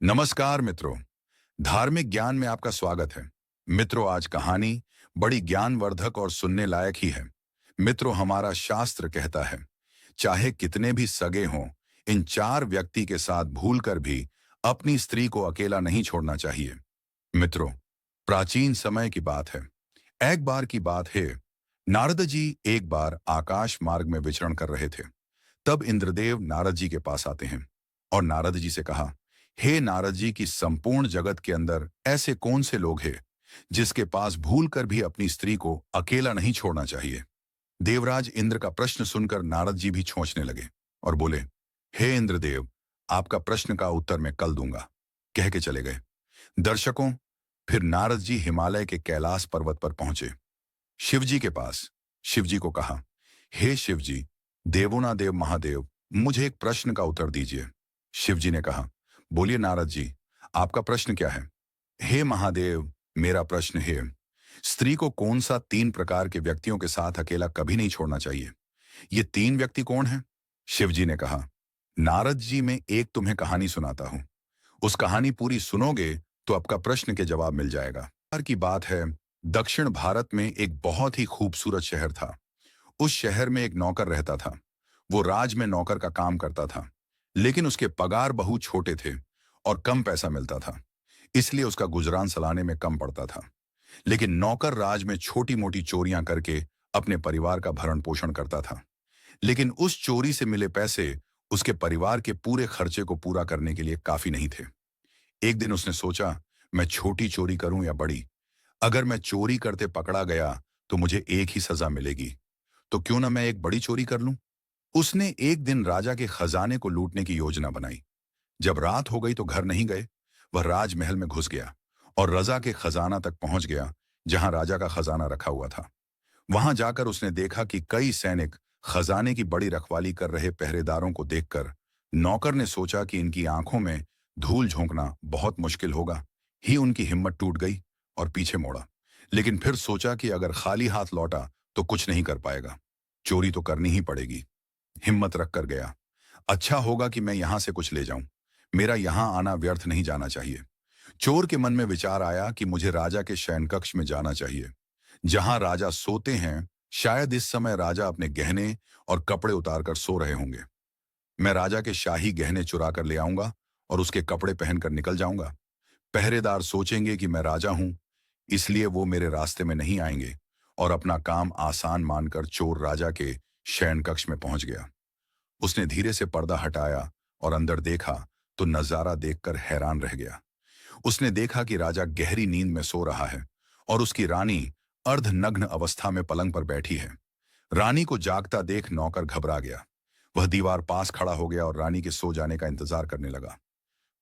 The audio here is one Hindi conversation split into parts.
नमस्कार मित्रों। धार्मिक ज्ञान में आपका स्वागत है। मित्रों, आज कहानी बड़ी ज्ञानवर्धक और सुनने लायक ही है। मित्रों, हमारा शास्त्र कहता है, चाहे कितने भी सगे हों, इन चार व्यक्ति के साथ भूलकर भी अपनी स्त्री को अकेला नहीं छोड़ना चाहिए। मित्रों, प्राचीन समय की बात है। एक बार की बात है, नारद जी एक बार आकाश मार्ग में विचरण कर रहे थे। तब इंद्रदेव नारद जी के पास आते हैं और नारद जी से कहा, हे नारद जी, की संपूर्ण जगत के अंदर ऐसे कौन से लोग हैं जिसके पास भूल कर भी अपनी स्त्री को अकेला नहीं छोड़ना चाहिए। देवराज इंद्र का प्रश्न सुनकर नारद जी भी छोंचने लगे और बोले, हे इंद्रदेव, आपका प्रश्न का उत्तर मैं कल दूंगा, कह के चले गए। दर्शकों, फिर नारद जी हिमालय के कैलाश पर्वत पर पहुंचे। शिवजी के पास शिवजी को कहा, हे शिवजी, देवों देव महादेव, मुझे एक प्रश्न का उत्तर दीजिए। शिवजी ने कहा, बोलिए नारद जी, आपका प्रश्न क्या है। हे महादेव, मेरा प्रश्न है, स्त्री को कौन सा तीन प्रकार के व्यक्तियों के साथ अकेला कभी नहीं छोड़ना चाहिए। ये तीन व्यक्ति कौन है। शिवजी ने कहा, नारद जी, मैं एक तुम्हें कहानी सुनाता हूं। उस कहानी पूरी सुनोगे तो आपका प्रश्न के जवाब मिल जाएगा। बार की बात है, दक्षिण भारत में एक बहुत ही खूबसूरत शहर था। उस शहर में एक नौकर रहता था। वो राज में नौकर का काम करता था, लेकिन उसके पगार बहुत छोटे थे और कम पैसा मिलता था, इसलिए उसका गुजरान चलाने में कम पड़ता था। लेकिन नौकर राज में छोटी मोटी चोरियां करके अपने परिवार का भरण पोषण करता था। लेकिन उस चोरी से मिले पैसे उसके परिवार के पूरे खर्चे को पूरा करने के लिए काफी नहीं थे। एक दिन उसने सोचा, मैं छोटी चोरी करूं या बड़ी। अगर मैं चोरी करते पकड़ा गया तो मुझे एक ही सजा मिलेगी, तो क्यों ना मैं एक बड़ी चोरी कर लूं। उसने एक दिन राजा के खजाने को लूटने की योजना बनाई। जब रात हो गई तो घर नहीं गए। वह राजमहल में घुस गया और रजा के खजाना तक पहुंच गया, जहां राजा का खजाना रखा हुआ था। वहां जाकर उसने देखा कि कई सैनिक खजाने की बड़ी रखवाली कर रहे पहरेदारों को देखकर नौकर ने सोचा कि इनकी आंखों में धूल झोंकना बहुत मुश्किल होगा। ही उनकी हिम्मत टूट गई और पीछे मोड़ा। लेकिन फिर सोचा कि अगर खाली हाथ लौटा तो कुछ नहीं कर पाएगा, चोरी तो करनी ही पड़ेगी। हिम्मत रख कर गया। अच्छा होगा कि मैं यहां से कुछ ले जाऊं, मेरा यहां आना व्यर्थ नहीं जाना चाहिए। चोर के मन में विचार आया कि मुझे राजा के शयन कक्ष में जाना चाहिए, जहां राजा सोते हैं। शायद इस समय राजा अपने गहने और कपड़े उतारकर सो रहे होंगे। मैं राजा के शाही गहने चुरा कर ले आऊंगा और उसके कपड़े पहनकर निकल जाऊंगा। पहरेदार सोचेंगे कि मैं राजा हूं, इसलिए वो मेरे रास्ते में नहीं आएंगे और अपना काम आसान मानकर चोर राजा के शयन कक्ष में पहुंच गया। उसने धीरे से पर्दा हटाया और अंदर देखा तो नजारा देखकर हैरान रह गया। उसने देखा कि राजा गहरी नींद में सो रहा है और उसकी रानी अर्धनग्न अवस्था में पलंग पर बैठी है। रानी को जागता देख नौकर घबरा गया। वह दीवार पास खड़ा हो गया और रानी के सो जाने का इंतजार करने लगा।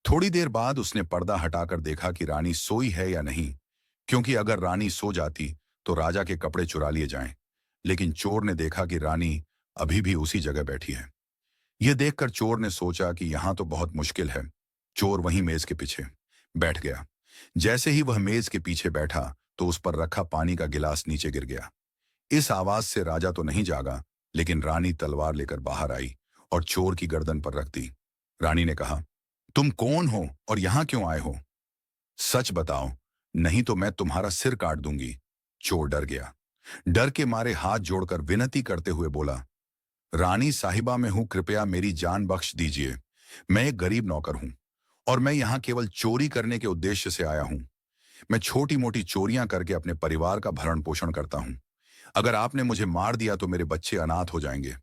थोड़ी देर बाद उसने पर्दा हटाकर देखा कि रानी सोई है या नहीं, क्योंकि अगर रानी सो जाती तो राजा के कपड़े चुरा लिए जाएं। लेकिन चोर ने देखा कि रानी अभी भी उसी जगह बैठी है। यह देखकर चोर ने सोचा कि यहां तो बहुत मुश्किल है। चोर वहीं मेज के पीछे बैठ गया। जैसे ही वह मेज के पीछे बैठा तो उस पर रखा पानी का गिलास नीचे गिर गया। इस आवाज से राजा तो नहीं जागा, लेकिन रानी तलवार लेकर बाहर आई और चोर की गर्दन पर रख दी। रानी ने कहा, तुम कौन हो और यहां क्यों आए हो? सच बताओ, नहीं तो मैं तुम्हारा सिर काट दूंगी। चोर डर गया। डर के मारे हाथ जोड़कर विनती करते हुए बोला, रानी साहिबा मैं हूं, कृपया मेरी जान बख्श दीजिए। मैं एक गरीब नौकर हूं और मैं यहां केवल चोरी करने के उद्देश्य से आया हूं। मैं छोटी मोटी चोरियां करके अपने परिवार का भरण पोषण करता हूं। अगर आपने मुझे मार दिया तो मेरे बच्चे अनाथ हो जाएंगे।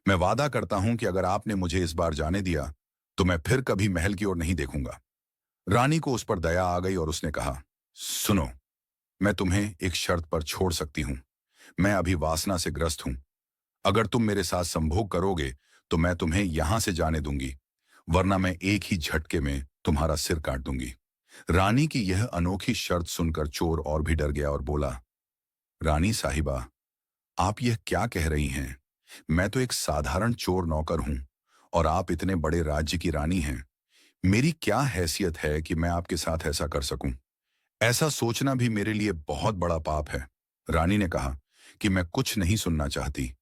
मैं वादा करता हूं कि अगर आपने मुझे इस बार जाने दिया तो मैं फिर कभी महल की ओर नहीं देखूंगा। रानी को उस पर दया आ गई और उसने कहा, सुनो, मैं तुम्हें एक शर्त पर छोड़ सकती हूं। मैं अभी वासना से ग्रस्त हूं। अगर तुम मेरे साथ संभोग करोगे तो मैं तुम्हें यहां से जाने दूंगी, वरना मैं एक ही झटके में तुम्हारा सिर काट दूंगी। रानी की यह अनोखी शर्त सुनकर चोर और भी डर गया और बोला, रानी साहिबा, आप यह क्या कह रही हैं? मैं तो एक साधारण चोर नौकर हूं और आप इतने बड़े राज्य की रानी हैं। मेरी क्या हैसियत है कि मैं आपके साथ ऐसा कर सकूं? ऐसा सोचना भी मेरे लिए बहुत बड़ा पाप है। रानी ने कहा कि मैं कुछ नहीं सुनना चाहती।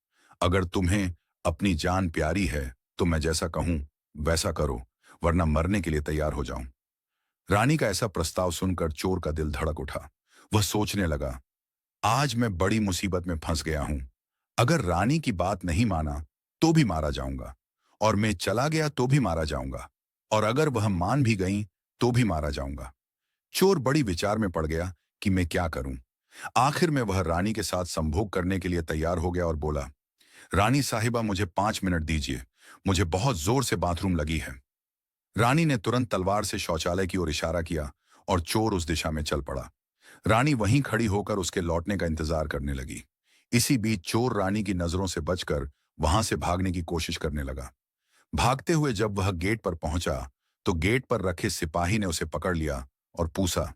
अगर तुम्हें अपनी जान प्यारी है तो मैं जैसा कहूं वैसा करो, वरना मरने के लिए तैयार हो जाऊं। रानी का ऐसा प्रस्ताव सुनकर चोर का दिल धड़क उठा। वह सोचने लगा, आज मैं बड़ी मुसीबत में फंस गया हूं। अगर रानी की बात नहीं माना तो भी मारा जाऊंगा, और मैं चला गया तो भी मारा जाऊंगा, और अगर वह मान भी गई तो भी मारा जाऊंगा। चोर बड़ी विचार में पड़ गया कि मैं क्या करूं। आखिर में वह रानी के साथ संभोग करने के लिए तैयार हो गया और बोला, रानी साहिबा, मुझे 5 मिनट दीजिए, मुझे बहुत जोर से बाथरूम लगी है। रानी ने तुरंत तलवार से शौचालय की ओर इशारा किया और चोर उस दिशा में चल पड़ा। रानी वहीं खड़ी होकर उसके लौटने का इंतजार करने लगी। इसी बीच चोर रानी की नजरों से बचकर वहां से भागने की कोशिश करने लगा। भागते हुए जब वह गेट पर पहुंचा तो गेट पर रखे सिपाही ने उसे पकड़ लिया और पूछा।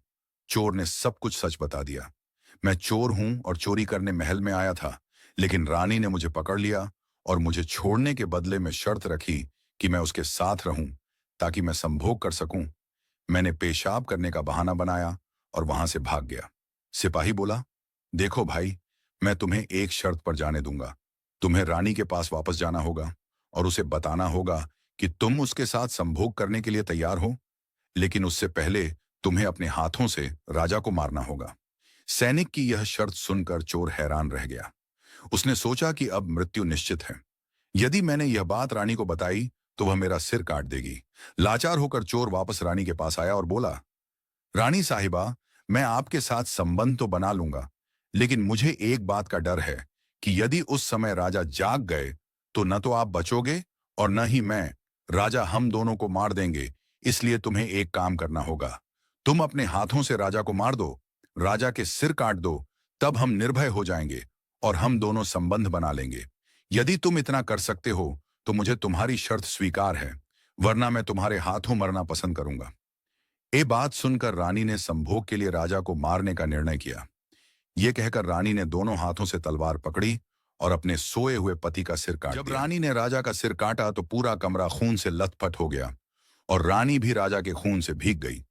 चोर ने सब कुछ सच बता दिया। मैं चोर हूं और चोरी करने महल में आया था, लेकिन रानी ने मुझे पकड़ लिया और मुझे छोड़ने के बदले में शर्त रखी कि मैं उसके साथ रहूं ताकि मैं संभोग कर सकूं। मैंने पेशाब करने का बहाना बनाया और वहां से भाग गया। सिपाही बोला, देखो भाई, मैं तुम्हें एक शर्त पर जाने दूंगा। तुम्हें रानी के पास वापस जाना होगा और उसे बताना होगा कि तुम उसके साथ संभोग करने के लिए तैयार हो, लेकिन उससे पहले तुम्हें अपने हाथों से राजा को मारना होगा। सैनिक की यह शर्त सुनकर चोर हैरान रह गया। उसने सोचा कि अब मृत्यु निश्चित है। यदि मैंने यह बात रानी को बताई तो वह मेरा सिर काट देगी। लाचार होकर चोर वापस रानी के पास आया और बोला, रानी साहिबा, मैं आपके साथ संबंध तो बना लूंगा, लेकिन मुझे एक बात का डर है कि यदि उस समय राजा जाग गए तो न तो आप बचोगे और न ही मैं। राजा हम दोनों को मार देंगे, इसलिए तुम्हें एक काम करना होगा। तुम अपने हाथों से राजा को मार दो, राजा के सिर काट दो, तब हम निर्भय हो जाएंगे और हम दोनों संबंध बना लेंगे। यदि तुम इतना कर सकते हो तो मुझे तुम्हारी शर्त स्वीकार है, वरना मैं तुम्हारे हाथों मरना पसंद करूंगा। ये बात सुनकर रानी ने संभोग के लिए राजा को मारने का निर्णय किया। यह कहकर रानी ने दोनों हाथों से तलवार पकड़ी और अपने सोए हुए पति का सिर काट दिया। जब रानी ने राजा का सिर काटा तो पूरा कमरा खून से लथपथ हो गया और रानी भी राजा के खून से भीग गई।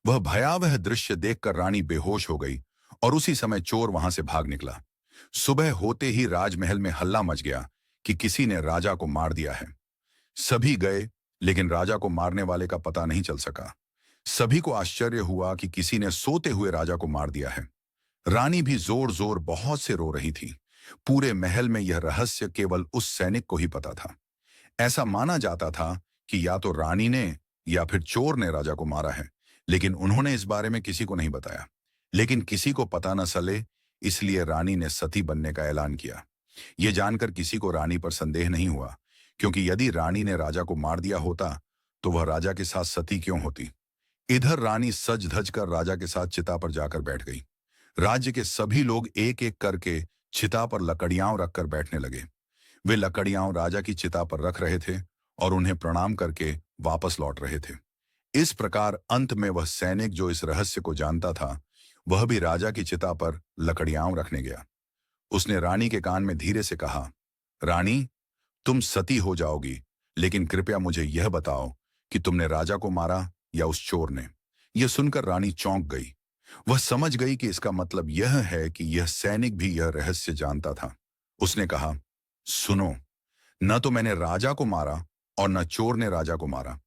वह भयावह दृश्य देखकर रानी बेहोश हो गई और उसी समय चोर वहां से भाग निकला। सुबह होते ही राजमहल में हल्ला मच गया कि किसी ने राजा को मार दिया है। सभी गए, लेकिन राजा को मारने वाले का पता नहीं चल सका। सभी को आश्चर्य हुआ कि किसी ने सोते हुए राजा को मार दिया है। रानी भी जोर जोर बहुत से रो रही थी। पूरे महल में यह रहस्य केवल उस सैनिक को ही पता था। ऐसा माना जाता था कि या तो रानी ने या फिर चोर ने राजा को मारा है, लेकिन उन्होंने इस बारे में किसी को नहीं बताया। लेकिन किसी को पता न चले, इसलिए रानी ने सती बनने का ऐलान किया। यह जानकर किसी को रानी पर संदेह नहीं हुआ, क्योंकि यदि रानी ने राजा को मार दिया होता तो वह राजा के साथ सती क्यों होती। इधर रानी सज धज कर राजा के साथ चिता पर जाकर बैठ गई। राज्य के सभी लोग एक एक करके चिता पर लकड़ियां रखकर बैठने लगे। वे लकड़ियां राजा की चिता पर रख रहे थे और उन्हें प्रणाम करके वापस लौट रहे थे। इस प्रकार अंत में वह सैनिक जो इस रहस्य को जानता था, वह भी राजा की चिता पर लकड़ियां रखने गया। उसने रानी के कान में धीरे से कहा, रानी, तुम सती हो जाओगी, लेकिन कृपया मुझे यह बताओ कि तुमने राजा को मारा या उस चोर ने। यह सुनकर रानी चौंक गई। वह समझ गई कि इसका मतलब यह है कि यह सैनिक भी यह रहस्य जानता था। उसने कहा, सुनो, न तो मैंने राजा को मारा और न चोर ने राजा को मारा।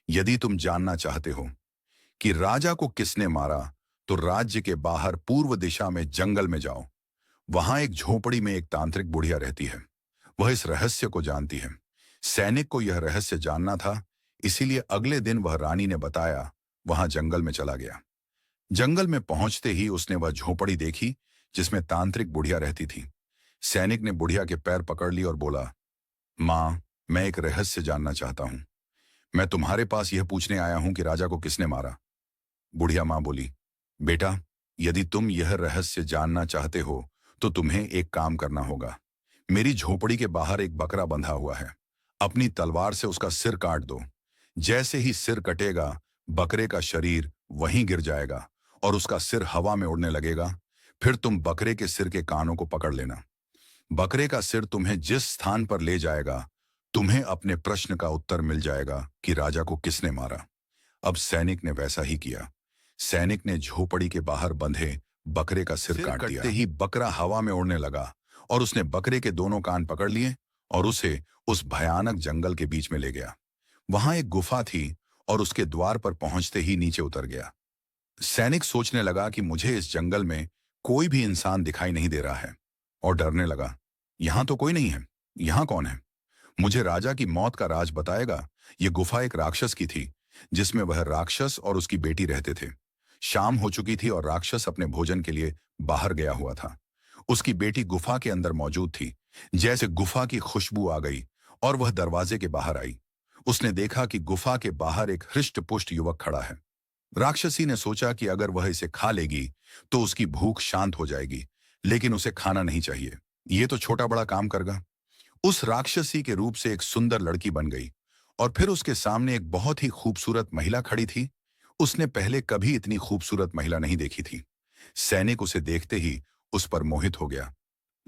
यदि तुम जानना चाहते हो कि राजा को किसने मारा, तो राज्य के बाहर पूर्व दिशा में जंगल में जाओ। वहां एक झोपड़ी में एक तांत्रिक बुढ़िया रहती है। वह इस रहस्य को जानती है। सैनिक को यह रहस्य जानना था, इसीलिए अगले दिन वह रानी ने बताया वहां जंगल में चला गया। जंगल में पहुंचते ही उसने वह झोपड़ी देखी जिसमें तांत्रिक बुढ़िया रहती थी। सैनिक ने बुढ़िया के पैर पकड़ ली और बोला, मां, मैं एक रहस्य जानना चाहता हूं। मैं तुम्हारे पास यह पूछने आया हूं कि राजा को किसने मारा। बुढ़िया मां बोली, बेटा, यदि तुम यह रहस्य जानना चाहते हो तो तुम्हें एक काम करना होगा। मेरी झोपड़ी के बाहर एक बकरा बंधा हुआ है। अपनी तलवार से उसका सिर काट दो। जैसे ही सिर कटेगा, बकरे का शरीर वहीं गिर जाएगा और उसका सिर हवा में उड़ने लगेगा। फिर तुम बकरे के सिर के कानों को पकड़ लेना। बकरे का सिर तुम्हें जिस स्थान पर ले जाएगा, तुम्हें अपने प्रश्न का उत्तर मिल जाएगा कि राजा को किसने मारा। अब सैनिक ने वैसा ही किया। सैनिक ने झोपड़ी के बाहर बंधे बकरे का सिर काट दिया। ही बकरा हवा में उड़ने लगा और उसने बकरे के दोनों कान पकड़ लिए और उसे उस भयानक जंगल के बीच में ले गया। वहां एक गुफा थी और उसके द्वार पर पहुंचते ही नीचे उतर गया। सैनिक सोचने लगा कि मुझे इस जंगल में कोई भी इंसान दिखाई नहीं दे रहा है, और डरने लगा। यहां तो कोई नहीं है, यहां कौन है? मुझे राजा की मौत का राज बताएगा। ये गुफा एक राक्षस की थी, जिसमें वह राक्षस और उसकी बेटी रहते थे। शाम हो चुकी थी और राक्षस अपने भोजन के लिए बाहर गया हुआ था। उसकी बेटी गुफा के अंदर मौजूद थी। जैसे गुफा की खुशबू आ गई और वह दरवाजे के बाहर आई, उसने देखा कि गुफा के बाहर एक हृष्ट-पुष्ट युवक खड़ा है। राक्षसी ने सोचा कि अगर वह इसे खा लेगी तो उसकी भूख शांत हो जाएगी, लेकिन उसे खाना नहीं चाहिए। ये तो छोटा बड़ा काम करगा। उस राक्षसी के रूप से एक सुंदर लड़की बन गई, और फिर उसके सामने एक बहुत ही खूबसूरत महिला खड़ी थी। उसने पहले कभी इतनी खूबसूरत महिला नहीं देखी थी। सैनिक उसे देखते ही उस पर मोहित हो गया।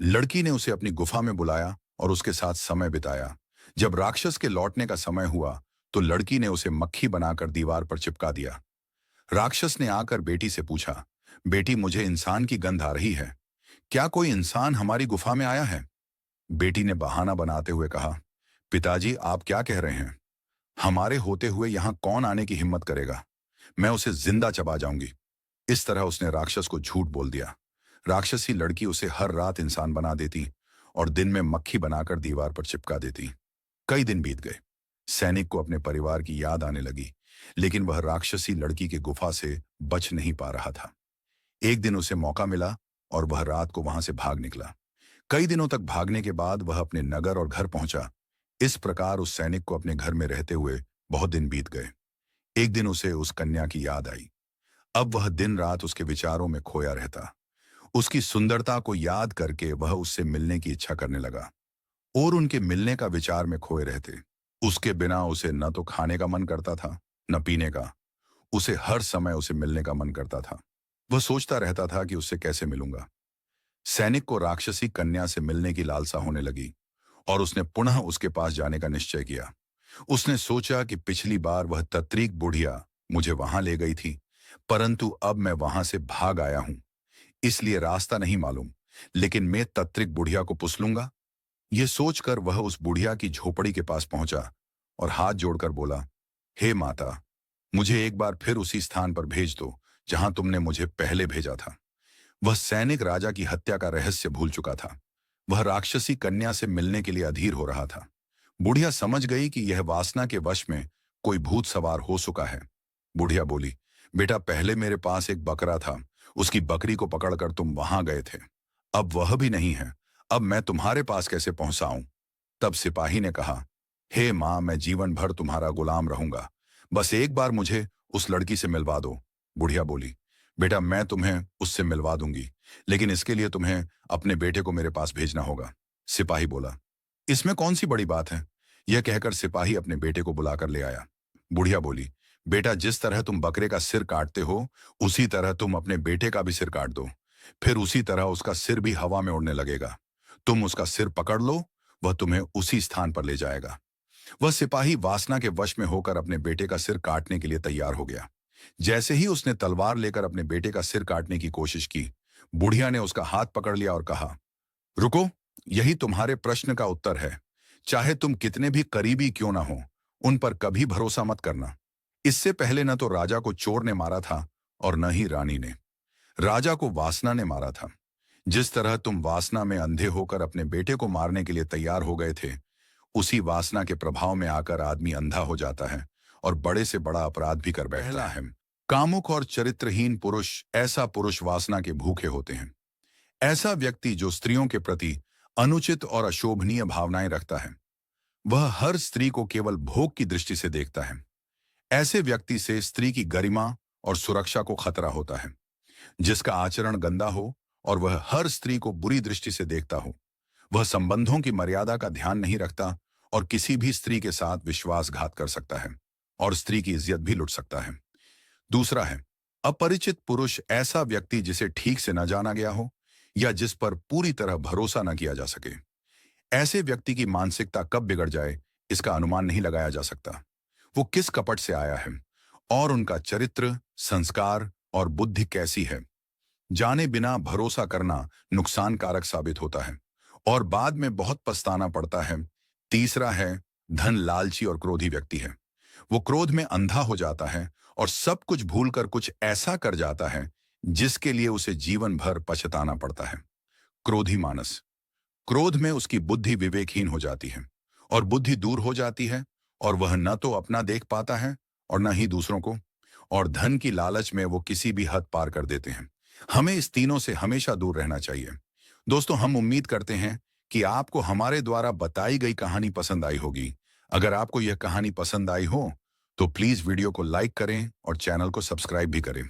लड़की ने उसे अपनी गुफा में बुलाया और उसके साथ समय बिताया। जब राक्षस के लौटने का समय हुआ तो लड़की ने उसे मक्खी बनाकर दीवार पर चिपका दिया। राक्षस ने आकर बेटी से पूछा, बेटी, मुझे इंसान की गंध आ रही है। क्या कोई इंसान हमारी गुफा में आया है? बेटी ने बहाना बनाते हुए कहा, पिताजी, आप क्या कह रहे हैं? हमारे होते हुए यहां कौन आने की हिम्मत करेगा? मैं उसे जिंदा चबा जाऊंगी। इस तरह उसने राक्षस को झूठ बोल दिया। राक्षसी लड़की उसे हर रात इंसान बना देती और दिन में मक्खी बनाकर दीवार पर चिपका देती। कई दिन बीत गए। सैनिक को अपने परिवार की याद आने लगी, लेकिन वह राक्षसी लड़की की गुफा से बच नहीं पा रहा था। एक दिन उसे मौका मिला और वह रात को वहां से भाग निकला। कई दिनों तक भागने के बाद वह अपने नगर और घर पहुंचा। इस प्रकार उस सैनिक को अपने घर में रहते हुए बहुत दिन बीत गए। एक दिन उसे उस कन्या की याद आई। अब वह दिन रात उसके विचारों में खोया रहता। उसकी सुंदरता को याद करके वह उससे मिलने की इच्छा करने लगा और उनके मिलने का विचार में खोए रहते। उसके बिना उसे न तो खाने का मन करता था, न पीने का। उसे हर समय उसे मिलने का मन करता था। वह सोचता रहता था कि उससे कैसे मिलूंगा। सैनिक को राक्षसी कन्या से मिलने की लालसा होने लगी और उसने पुनः उसके पास जाने का निश्चय किया। उसने सोचा कि पिछली बार वह तत्रीक बुढ़िया मुझे वहां ले गई थी, परंतु अब मैं वहां से भाग आया हूं, इसलिए रास्ता नहीं मालूम, लेकिन मैं तत्रिक बुढ़िया को पुछ लूंगा। यह सोचकर वह उस बुढ़िया की झोपड़ी के पास पहुंचा और हाथ जोड़कर बोला, हे माता, मुझे एक बार फिर उसी स्थान पर भेज दो जहां तुमने मुझे पहले भेजा था। वह सैनिक राजा की हत्या का रहस्य भूल चुका था। वह राक्षसी कन्या से मिलने के लिए अधीर हो रहा था। बुढ़िया समझ गई कि यह वासना के वश में कोई भूत सवार हो चुका है। बुढ़िया बोली, बेटा, पहले मेरे पास एक बकरा था, उसकी बकरी को पकड़कर तुम वहां गए थे। अब वह भी नहीं है। अब मैं तुम्हारे पास कैसे पहुंचाऊं? तब सिपाही ने कहा, हे मां, मैं जीवन भर तुम्हारा गुलाम रहूंगा, बस एक बार मुझे उस लड़की से मिलवा दो। बुढ़िया बोली, बेटा, मैं तुम्हें उससे मिलवा दूंगी, लेकिन इसके लिए तुम्हें अपने बेटे को मेरे पास भेजना होगा। सिपाही बोला, इसमें कौन सी बड़ी बात है? यह कहकर सिपाही अपने बेटे को बुलाकर ले आया। बुढ़िया बोली, बेटा, जिस तरह तुम बकरे का सिर काटते हो, उसी तरह तुम अपने बेटे का भी सिर काट दो। फिर उसी तरह उसका सिर भी हवा में उड़ने लगेगा। तुम उसका सिर पकड़ लो, वह तुम्हें उसी स्थान पर ले जाएगा। वह सिपाही वासना के वश में होकर अपने बेटे का सिर काटने के लिए तैयार हो गया। जैसे ही उसने तलवार लेकर अपने बेटे का सिर काटने की कोशिश की, बुढ़िया ने उसका हाथ पकड़ लिया और कहा, रुको, यही तुम्हारे प्रश्न का उत्तर है। चाहे तुम कितने भी करीबी क्यों ना हो, उन पर कभी भरोसा मत करना। इससे पहले न तो राजा को चोर ने मारा था और न ही रानी ने। राजा को वासना ने मारा था। जिस तरह तुम वासना में अंधे होकर अपने बेटे को मारने के लिए तैयार हो गए थे, उसी वासना के प्रभाव में आकर आदमी अंधा हो जाता है और बड़े से बड़ा अपराध भी कर बैठता है। कामुक और चरित्रहीन पुरुष ऐसा पुरुष वासना के भूखे होते हैं। ऐसा व्यक्ति जो स्त्रियों के प्रति अनुचित और अशोभनीय भावनाएं रखता है, वह हर स्त्री को केवल भोग की दृष्टि से देखता है। ऐसे व्यक्ति से स्त्री की गरिमा और सुरक्षा को खतरा होता है। जिसका आचरण गंदा हो और वह हर स्त्री को बुरी दृष्टि से देखता हो, वह संबंधों की मर्यादा का ध्यान नहीं रखता और किसी भी स्त्री के साथ विश्वासघात कर सकता है और स्त्री की इज्जत भी लुट सकता है। दूसरा है अपरिचित पुरुष, ऐसा व्यक्ति जिसे ठीक से न जाना गया हो या जिस पर पूरी तरह भरोसा न किया जा सके। ऐसे व्यक्ति की मानसिकता कब बिगड़ जाए, इसका अनुमान नहीं लगाया जा सकता। वो किस कपट से आया है और उनका चरित्र, संस्कार और बुद्धि कैसी है। जाने बिना भरोसा करना नुकसानकारक साबित होता है और बाद में बहुत पछताना पड़ता है। तीसरा है धन लालची और क्रोधी व्यक्ति है। वो क्रोध में अंधा हो जाता है और सब कुछ भूलकर कुछ ऐसा कर जाता है जिसके लिए उसे जीवन भर पछताना पड़ता है। क्रोधी मानस। क्रोध में उसकी बुद्धि विवेकहीन हो जाती है और बुद्धि दूर हो जाती है और वह न तो अपना देख पाता है और न ही दूसरों को, और धन की लालच में वो किसी भी हद पार कर देते हैं। हमें इस तीनों से हमेशा दूर रहना चाहिए। दोस्तों, हम उम्मीद करते हैं कि आपको हमारे द्वारा बताई गई कहानी पसंद आई होगी। अगर आपको यह कहानी पसंद आई हो तो प्लीज वीडियो को लाइक करें और चैनल को सब्सक्राइब भी करें।